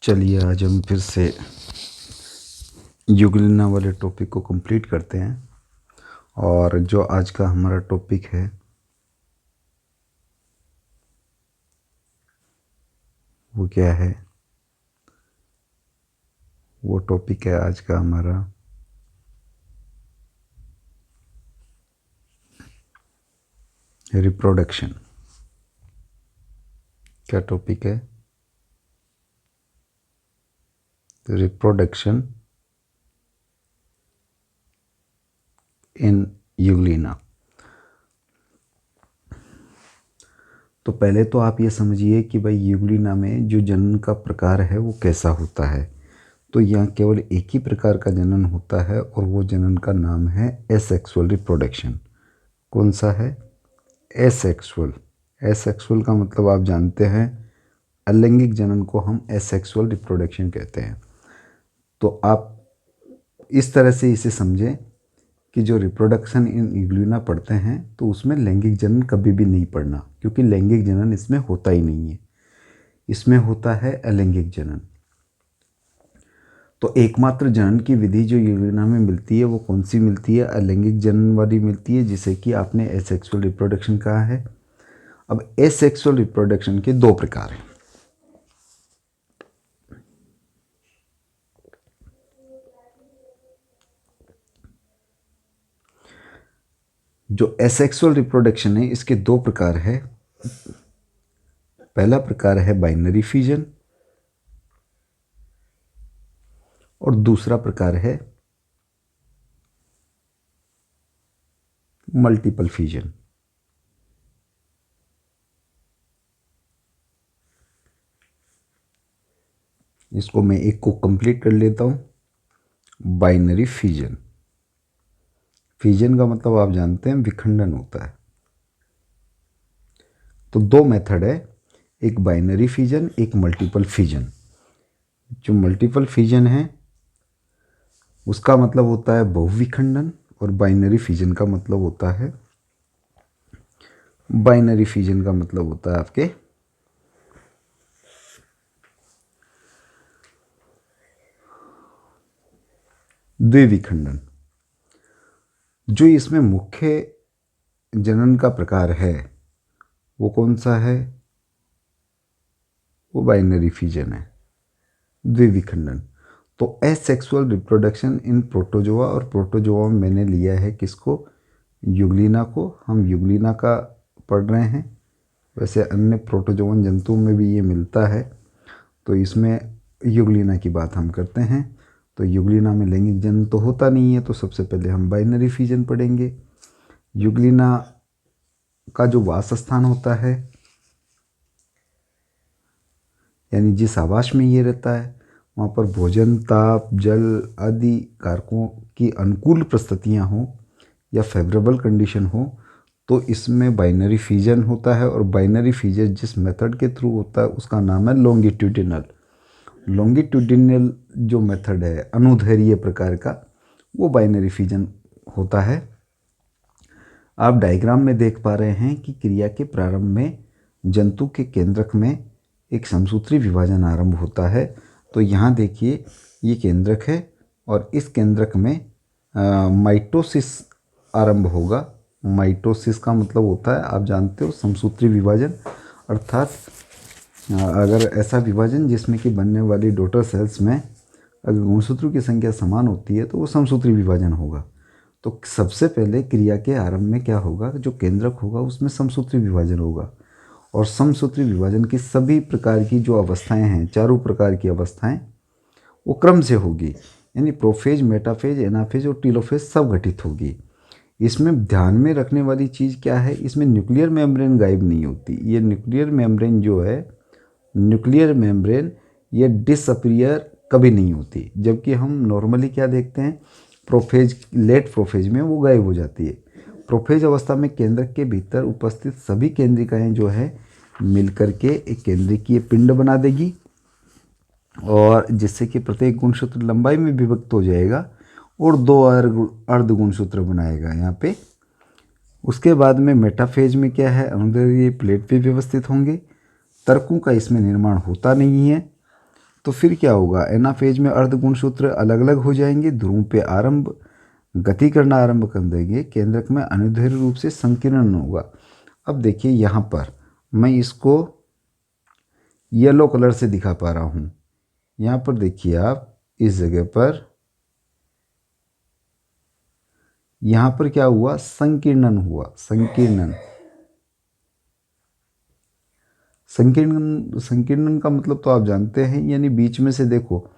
चलिए आज हम फिर से युगलिना वाले टॉपिक को कंप्लीट करते हैं। और जो आज का हमारा टॉपिक है वो क्या है? वो टॉपिक है आज का हमारा रिप्रोडक्शन। क्या टॉपिक है? Reproduction in Euglena. तो पहले तो आप ये समझिए कि भाई युगलिना में जो जनन का प्रकार है वो कैसा होता है। तो यहाँ केवल एक ही प्रकार का जनन होता है और वो जनन का नाम है एसेक्सुअल रिप्रोडक्शन। कौन सा है? एसेक्सुअल। एसेक्सुअल का मतलब आप जानते हैं, अलैंगिक जनन को हम एसेक्सुअल रिप्रोडक्शन कहते हैं। तो आप इस तरह से इसे समझें कि जो रिप्रोडक्शन इन युगलिना पढ़ते हैं तो उसमें लैंगिक जनन कभी भी नहीं पढ़ना, क्योंकि लैंगिक जनन इसमें होता ही नहीं है। इसमें होता है अलैंगिक जनन। तो एकमात्र जनन की विधि जो युगलिना में मिलती है वो कौन सी मिलती है? अलैंगिक जनन वाली मिलती है, जिसे कि आपने एसेक्सुअल रिप्रोडक्शन कहा है। अब एसेक्सुअल रिप्रोडक्शन के दो प्रकार हैं। जो एसेक्सुअल रिप्रोडक्शन है इसके दो प्रकार है। पहला प्रकार है बाइनरी फ्यूजन और दूसरा प्रकार है मल्टीपल फ्यूजन। इसको मैं एक को कंप्लीट कर लेता हूं। Binary fusion. फ्यूजन का मतलब आप जानते हैं विखंडन होता है। तो दो मेथड है, एक बाइनरी फ्यूजन, एक मल्टीपल फ्यूजन। जो मल्टीपल फ्यूजन है उसका मतलब होता है बहुविखंडन और बाइनरी फ्यूजन का मतलब होता है आपके द्विविखंडन। जो इसमें मुख्य जनन का प्रकार है वो कौन सा है? वो बाइनरी फ्यूजन है, द्विविखंडन। तो एसेक्सुअल रिप्रोडक्शन इन प्रोटोजोआ, और प्रोटोजोआ में मैंने लिया है किसको? युगलिना को। हम युगलिना का पढ़ रहे हैं, वैसे अन्य प्रोटोजोवन जंतुओं में भी ये मिलता है। तो इसमें युगलिना की बात हम करते हैं। तो युगलिना में लैंगिक जनन तो होता नहीं है, तो सबसे पहले हम बाइनरी फ्यूजन पढ़ेंगे। युगलिना का जो वास स्थान होता है, यानी जिस आवास में ये रहता है, वहाँ पर भोजन, ताप, जल आदि कारकों की अनुकूल परिस्थितियाँ हों या फेवरेबल कंडीशन हो, तो इसमें बाइनरी फ्यूजन होता है। और बाइनरी फ्यूजन जिस मेथड के थ्रू होता है उसका नाम है लॉन्गिट्यूडिनल। लॉन्गिट्यूडिनल जो मेथड है अनुदैर्घ्य प्रकार का, वो बाइनरी फ्यूजन होता है। आप डायग्राम में देख पा रहे हैं कि क्रिया के प्रारंभ में जंतु के केंद्रक में एक समसूत्री विभाजन आरंभ होता है। तो यहाँ देखिए ये केंद्रक है और इस केंद्रक में माइटोसिस आरंभ होगा। माइटोसिस का मतलब होता है, आप जानते हो, समसूत्री विभाजन। अर्थात अगर ऐसा विभाजन जिसमें कि बनने वाली डॉटर सेल्स में अगर गुणसूत्रों की संख्या समान होती है तो वो समसूत्री विभाजन होगा। तो सबसे पहले क्रिया के आरंभ में क्या होगा? जो केंद्रक होगा उसमें समसूत्री विभाजन होगा। और समसूत्री विभाजन की सभी प्रकार की जो अवस्थाएं हैं, चारों प्रकार की अवस्थाएं, वो क्रम से होगी। यानी प्रोफेज, मेटाफेज, एनाफेज और टीलोफेज सब घटित होगी। इसमें ध्यान में रखने वाली चीज़ क्या है? इसमें न्यूक्लियर मेम्ब्रेन गायब नहीं होती। ये न्यूक्लियर मेम्ब्रेन जो है, न्यूक्लियर मेम्ब्रेन ये डिसअपीयर कभी नहीं होती। जबकि हम नॉर्मली क्या देखते हैं, प्रोफेज, लेट प्रोफेज में वो गायब हो जाती है। प्रोफेज अवस्था में केंद्रक के भीतर उपस्थित सभी केंद्रिकाएं जो है मिलकर के एक केंद्रिकीय पिंड बना देगी, और जिससे कि प्रत्येक गुणसूत्र लंबाई में विभक्त हो जाएगा और दो अर्ध गुणसूत्र बनाएगा यहाँ पे। उसके बाद में मेटाफेज में क्या है, अनुदैर्घ्य प्लेट पे व्यवस्थित होंगे। तर्कों का इसमें निर्माण होता नहीं है। तो फिर क्या होगा, एनाफेज में अर्ध गुणसूत्र अलग अलग हो जाएंगे, ध्रुव पे आरंभ गति करना आरंभ कर देंगे, केंद्रक में अनुदैर्घ्य रूप से संकीर्ण होगा। अब देखिए यहाँ पर मैं इसको येलो कलर से दिखा पा रहा हूँ। यहाँ पर देखिए आप इस जगह पर, यहाँ पर क्या हुआ, संकीर्णन हुआ। संकीर्णन का मतलब तो आप जानते हैं, यानी बीच में से देखो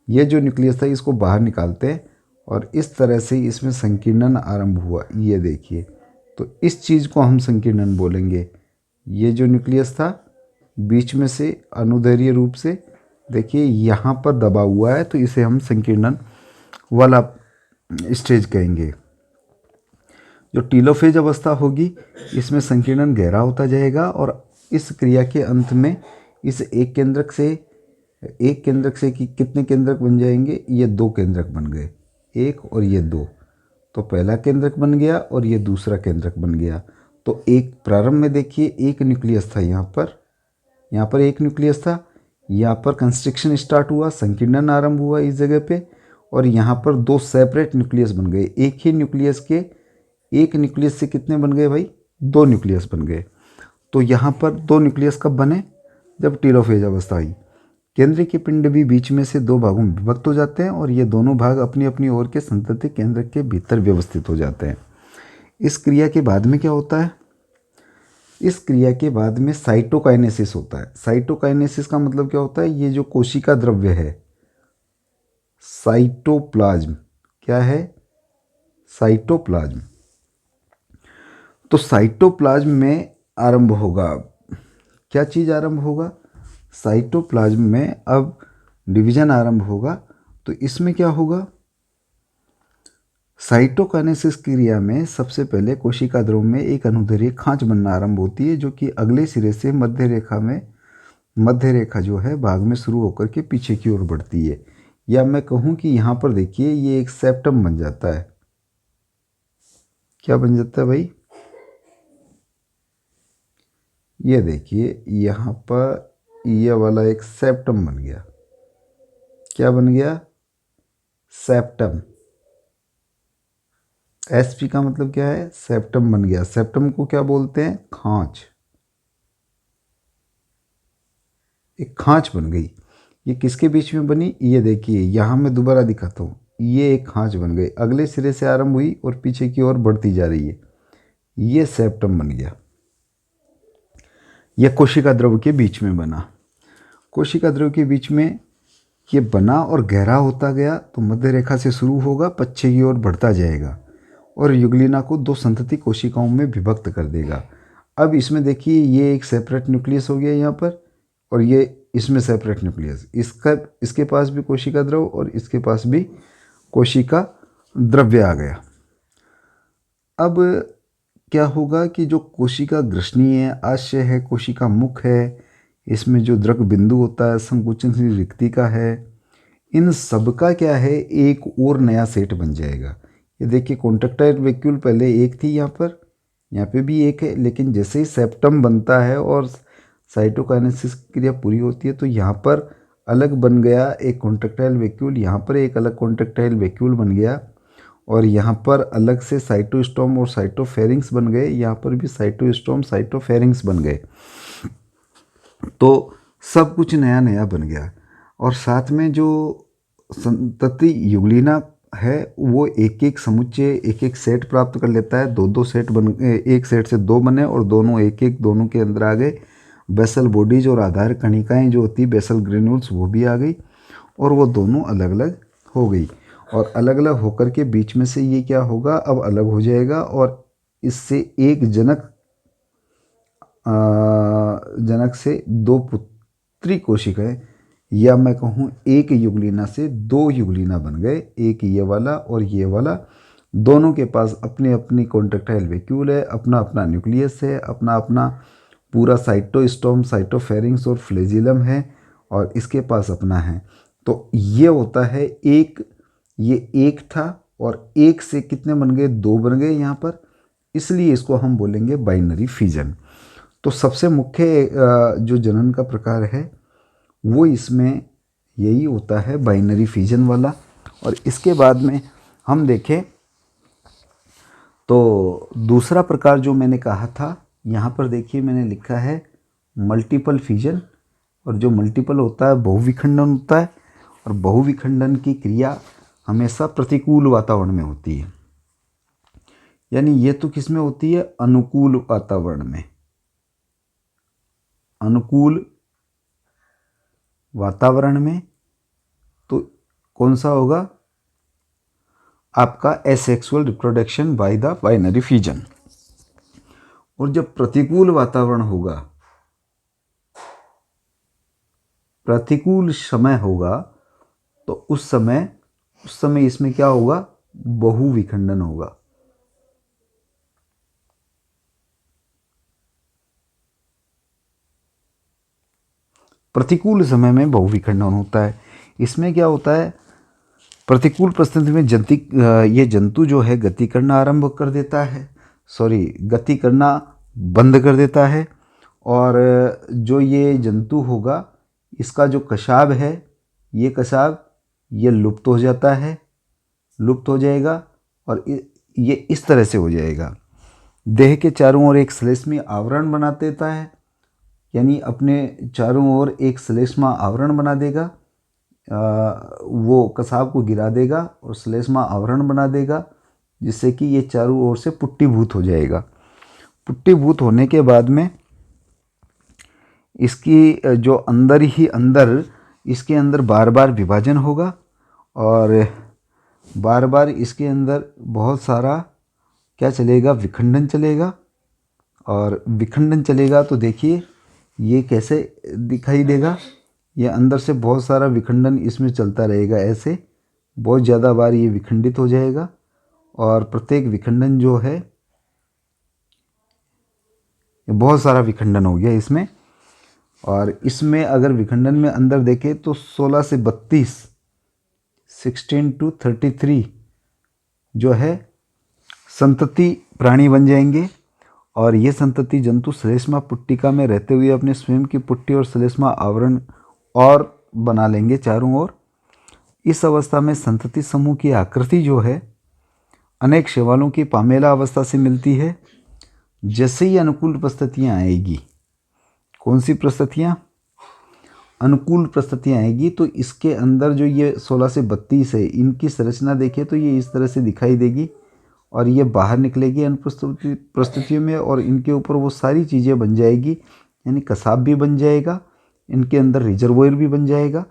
ये जो न्यूक्लियस था इसको बाहर निकालते हैं और इस तरह से इसमें संकीर्णन आरंभ हुआ। ये देखिए, तो इस चीज़ को हम संकीर्णन बोलेंगे। ये जो न्यूक्लियस था बीच में से अनुदैर्घ्य रूप से देखिए यहाँ पर दबा हुआ है, तो इसे हम संकीर्णन वाला स्टेज कहेंगे। जो टीलोफेज अवस्था होगी इसमें संकीर्णन गहरा होता जाएगा और इस क्रिया के अंत में इस एक केंद्रक से कि कितने केंद्रक बन जाएंगे, ये 2 केंद्रक बन गए, 1 और ये 2। तो पहला केंद्रक बन गया और ये दूसरा केंद्रक बन गया। तो एक प्रारंभ में देखिए एक न्यूक्लियस था, यहाँ पर एक न्यूक्लियस था, यहाँ पर कंस्ट्रक्शन स्टार्ट हुआ, संकीर्णन आरंभ हुआ इस जगह पे, और यहाँ पर 2 सेपरेट न्यूक्लियस बन गए। एक न्यूक्लियस से कितने बन गए भाई, 2 न्यूक्लियस बन गए। तो यहाँ पर 2 न्यूक्लियस कब बने, जब टीलोफेज अवस्था आई। केंद्र के पिंड भी बीच में से 2 भागों में विभक्त हो जाते हैं और ये दोनों भाग अपनी अपनी ओर के संतति केंद्र के भीतर व्यवस्थित हो जाते हैं। इस क्रिया के बाद में क्या होता है, इस क्रिया के बाद में साइटोकाइनेसिस होता है। साइटोकाइनेसिस का मतलब क्या होता है, ये जो कोशिका द्रव्य है साइटोप्लाज्म, क्या है, साइटोप्लाज्म। तो साइटोप्लाज्म में आरंभ होगा, क्या चीज़ आरंभ होगा, साइटोप्लाज्म में अब डिवीजन आरंभ होगा। तो इसमें क्या होगा, साइटोकाइनेसिस क्रिया में सबसे पहले कोशिका द्रव्य में एक अनुदैर्घ्य खांच बनना आरंभ होती है, जो कि अगले सिरे से मध्य रेखा जो है भाग में शुरू होकर के पीछे की ओर बढ़ती है। या मैं कहूँ कि यहाँ पर देखिए ये एक सेप्टम बन जाता है। क्या बन जाता है भाई, ये देखिए यहाँ पर ये वाला एक सेप्टम बन गया। क्या बन गया, सेप्टम। एसपी का मतलब क्या है, सेप्टम बन गया। सेप्टम को क्या बोलते हैं, खांच। एक खांच बन गई। ये किसके बीच में बनी, ये देखिए यहाँ मैं दोबारा दिखाता हूँ, ये एक खांच बन गई, अगले सिरे से आरंभ हुई और पीछे की ओर बढ़ती जा रही है। ये सेप्टम बन गया। यह कोशिका द्रव्य के बीच में बना। कोशिका द्रव्य के बीच में ये बना और गहरा होता गया, तो मध्य रेखा से शुरू होगा, पश्चिम की ओर बढ़ता जाएगा और युगलिना को 2 संतति कोशिकाओं में विभक्त कर देगा। अब इसमें देखिए ये एक सेपरेट न्यूक्लियस हो गया यहाँ पर, और ये इसमें सेपरेट न्यूक्लियस, इसके पास भी कोशिका द्रव्य और इसके पास भी कोशिका द्रव्य आ गया। अब क्या होगा कि जो कोशिका ग्रसनी है, आशय है, कोशिका मुख है, इसमें जो द्रक बिंदु होता है, संकुचनशील रिक्तिका है, इन सब का क्या है, एक और नया सेट बन जाएगा। ये देखिए कॉन्ट्रैक्टाइल वैक्यूल पहले एक थी, यहाँ पे भी एक है, लेकिन जैसे ही सेप्टम बनता है और साइटोकाइनेसिस क्रिया पूरी होती है तो यहाँ पर अलग बन गया एक कॉन्ट्रैक्टाइल वैक्यूल, यहाँ पर एक अलग कॉन्ट्रैक्टाइल वैक्यूल बन गया, और यहाँ पर अलग से साइटोस्टोम और साइटोफेरिंग्स बन गए, यहाँ पर भी साइटोस्टोम साइटोफेरिंग्स बन गए। तो सब कुछ नया नया बन गया। और साथ में जो संतति युगलिना है वो एक एक समुच्चय, एक एक सेट प्राप्त कर लेता है। 2-2 सेट बन, एक सेट से 2 बने और दोनों एक एक दोनों के अंदर आ गए। बेसल बॉडीज और आधार कणिकाएं जो होती, बेसल ग्रेन्यूल्स, वो भी आ गई और वो दोनों अलग अलग हो गई। और अलग अलग होकर के बीच में से ये क्या होगा, अब अलग हो जाएगा और इससे एक जनक से 2 पुत्री कोशिकाएं, या मैं कहूँ एक युगलिना से 2 युगलिना बन गए, एक ये वाला और ये वाला। दोनों के पास अपनी अपनी कॉन्ट्रैक्टाइल वैक्यूल है, अपना अपना न्यूक्लियस है, अपना अपना पूरा साइटोस्टोम, साइटोफेरिंग्स और फ्लैजिलम है, और इसके पास अपना है। तो ये होता है ये एक था और एक से कितने बन गए, 2 बन गए यहाँ पर, इसलिए इसको हम बोलेंगे बाइनरी फिजन। तो सबसे मुख्य जो जनन का प्रकार है वो इसमें यही होता है बाइनरी फिजन वाला। और इसके बाद में हम देखें तो दूसरा प्रकार जो मैंने कहा था, यहाँ पर देखिए मैंने लिखा है मल्टीपल फिजन। और जो मल्टीपल होता है बहुविखंडन होता है, और बहुविखंडन की क्रिया हमेशा प्रतिकूल वातावरण में होती है। यानी ये तो किस में होती है, अनुकूल वातावरण में। अनुकूल वातावरण में तो कौन सा होगा आपका asexual reproduction by the binary fission. और जब प्रतिकूल वातावरण होगा, प्रतिकूल समय होगा, तो उस समय इसमें क्या होगा, बहुविखंडन होगा। प्रतिकूल समय में बहुविखंडन होता है। इसमें क्या होता है, प्रतिकूल परिस्थिति में ये जंतु जो है गति करना आरंभ कर देता है, गति करना बंद कर देता है। और जो ये जंतु होगा, इसका जो कशाब है, ये कशाब ये लुप्त हो जाता है, लुप्त हो जाएगा। और ये इस तरह से हो जाएगा, देह के चारों ओर एक श्लेष्मी आवरण बना देता है। यानी अपने चारों ओर एक श्लेष्मा आवरण बना देगा, वो कसाब को गिरा देगा और श्लेष्मा आवरण बना देगा, जिससे कि ये चारों ओर से पुट्टीभूत हो जाएगा। पुट्टीभूत होने के बाद में इसकी जो अंदर ही अंदर, इसके अंदर बार बार विभाजन होगा, और बार बार इसके अंदर बहुत सारा क्या चलेगा, विखंडन चलेगा। और विखंडन चलेगा तो देखिए ये कैसे दिखाई देगा, ये अंदर से बहुत सारा विखंडन इसमें चलता रहेगा, ऐसे बहुत ज़्यादा बार ये विखंडित हो जाएगा। और प्रत्येक विखंडन जो है, बहुत सारा विखंडन हो गया इसमें। और इसमें अगर विखंडन में अंदर देखें तो 16 से 32, 16 to 33 जो है संतति प्राणी बन जाएंगे। और ये संतति जंतु श्लेष्मा पुट्टिका में रहते हुए अपने स्वयं की पुट्टी और श्लेष्मा आवरण और बना लेंगे चारों ओर। इस अवस्था में संतति समूह की आकृति जो है अनेक शैवालों की पामेला अवस्था से मिलती है। जैसे ही अनुकूल परिस्थितियाँ आएगी, कौन सी परिस्थितियाँ, अनुकूल परिस्थितियाँ आएगी, तो इसके अंदर जो ये 16 से 32 है, इनकी संरचना देखें तो ये इस तरह से दिखाई देगी। और ये बाहर निकलेगी अनुपस्थिति परिस्थितियों में, और इनके ऊपर वो सारी चीज़ें बन जाएगी। यानी कसाब भी बन जाएगा, इनके अंदर रिजर्वोयर भी बन जाएगा,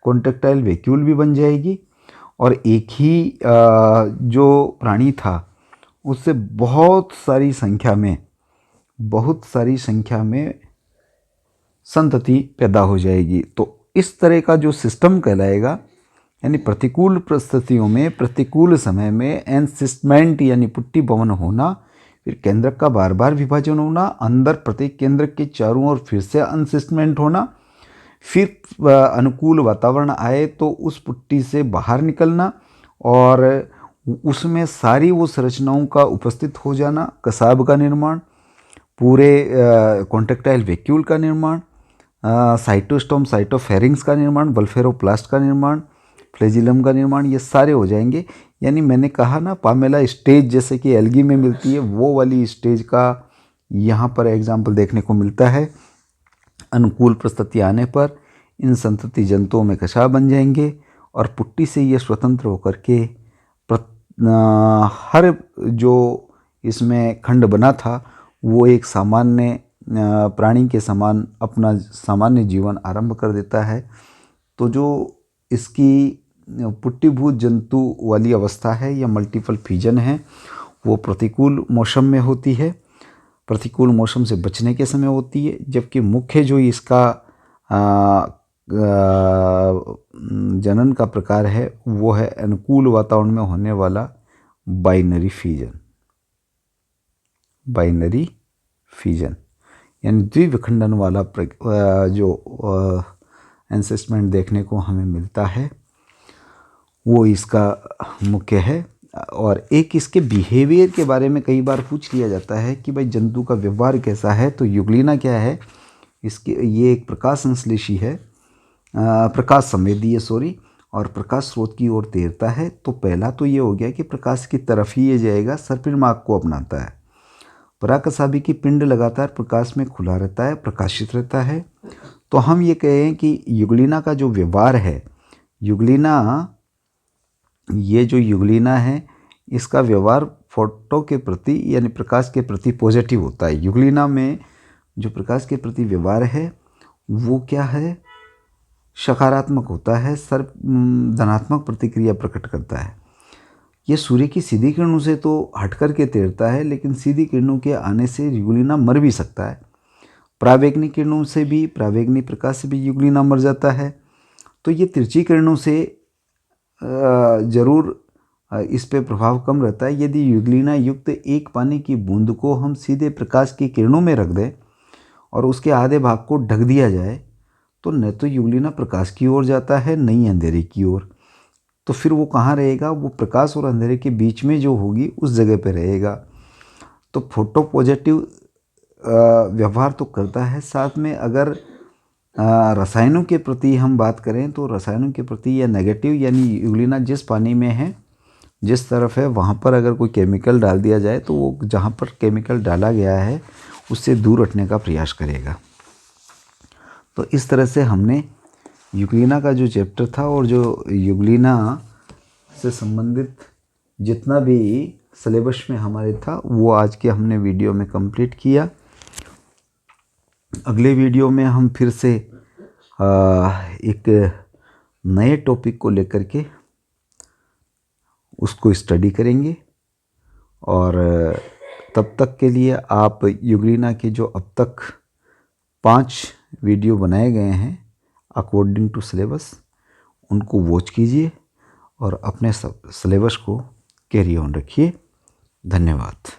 कॉन्ट्रेक्टाइल वैक्यूल भी बन जाएगी। और एक ही जो प्राणी था उससे बहुत सारी संख्या में संतति पैदा हो जाएगी। तो इस तरह का जो सिस्टम कहलाएगा, यानी प्रतिकूल परिस्थितियों में प्रतिकूल समय में एनसिस्टमेंट यानी पुट्टी भवन होना, फिर केंद्रक का बार बार विभाजन होना, अंदर प्रत्येक केंद्रक के चारों ओर फिर से अनसिस्टमेंट होना, फिर अनुकूल वातावरण आए तो उस पुट्टी से बाहर निकलना, और उसमें सारी वो संरचनाओं का उपस्थित हो जाना, कसाब का निर्माण, पूरे कॉन्ट्रेक्टाइल वैक्यूल का निर्माण, साइटोस्टोम साइटोफेरिंग्स का निर्माण, बल्फेरोप्लास्ट का निर्माण, फ्लैजिलम का निर्माण, ये सारे हो जाएंगे। यानी मैंने कहा ना, पामेला स्टेज जैसे कि एल्गी में मिलती है, वो वाली स्टेज का यहाँ पर एग्जाम्पल देखने को मिलता है। अनुकूल परिस्थिति आने पर इन संतति जंतुओं में कशाब बन जाएंगे, और पुट्टी से ये स्वतंत्र होकर के हर जो इसमें खंड बना था वो एक सामान्य प्राणी के समान अपना सामान्य जीवन आरंभ कर देता है। तो जो इसकी पुट्टीभूत जंतु वाली अवस्था है या मल्टीपल फिजन है, वो प्रतिकूल मौसम में होती है, प्रतिकूल मौसम से बचने के समय होती है। जबकि मुख्य जो इसका जनन का प्रकार है वो है अनुकूल वातावरण में होने वाला बाइनरी फिजन, यानी द्विविखंडन वाला जो एंसेस्टमेंट देखने को हमें मिलता है, वो इसका मुख्य है। और एक इसके बिहेवियर के बारे में कई बार पूछ लिया जाता है कि भाई जंतु का व्यवहार कैसा है। तो यूग्लिना क्या है, इसके ये एक प्रकाश संश्लेषी है, प्रकाश संवेदीय और प्रकाश स्रोत की ओर तैरता है, तो पहला तो ये हो गया कि प्रकाश की तरफ ही ये जाएगा, सर्पिल मार्ग को अपनाता है। पराकसाबी की पिंड लगातार प्रकाश में खुला रहता है, प्रकाशित रहता है। तो हम ये कहें कि युगलिना का जो व्यवहार है, ये जो युगलिना है इसका व्यवहार फोटो के प्रति यानी प्रकाश के प्रति पॉजिटिव होता है। युगलिना में जो प्रकाश के प्रति व्यवहार है वो क्या है, सकारात्मक होता है, धनात्मक प्रतिक्रिया प्रकट करता है। ये सूर्य की सीधी किरणों से तो हट कर के तैरता है, लेकिन सीधी किरणों के आने से युगलिना मर भी सकता है। परावैंगनिक किरणों से भी, परावैंगनिक प्रकाश से भी युगलिना मर जाता है। तो ये तिरछी किरणों से जरूर इस पे प्रभाव कम रहता है। यदि युगलिना युक्त एक पानी की बूंद को हम सीधे प्रकाश की किरणों में रख दें और उसके आधे भाग को ढक दिया जाए, तो न तो युगलिना प्रकाश की ओर जाता है, न ही अंधेरे की ओर। तो फिर वो कहाँ रहेगा, वो प्रकाश और अंधेरे के बीच में जो होगी उस जगह पे रहेगा। तो फोटो पॉजिटिव व्यवहार तो करता है। साथ में अगर रसायनों के प्रति हम बात करें तो रसायनों के प्रति या नेगेटिव, यानी युगलिना जिस पानी में है, जिस तरफ है, वहाँ पर अगर कोई केमिकल डाल दिया जाए तो वो जहाँ पर केमिकल डाला गया है उससे दूर हटने का प्रयास करेगा। तो इस तरह से हमने युगलिना का जो चैप्टर था और जो युगलिना से संबंधित जितना भी सिलेबस में हमारे था वो आज के हमने वीडियो में कंप्लीट किया। अगले वीडियो में हम फिर से एक नए टॉपिक को लेकर के उसको स्टडी करेंगे। और तब तक के लिए आप युगलिना के जो अब तक 5 वीडियो बनाए गए हैं अकॉर्डिंग टू सिलेबस, उनको वॉच कीजिए और अपने सिलेबस को कैरी ऑन रखिए। धन्यवाद।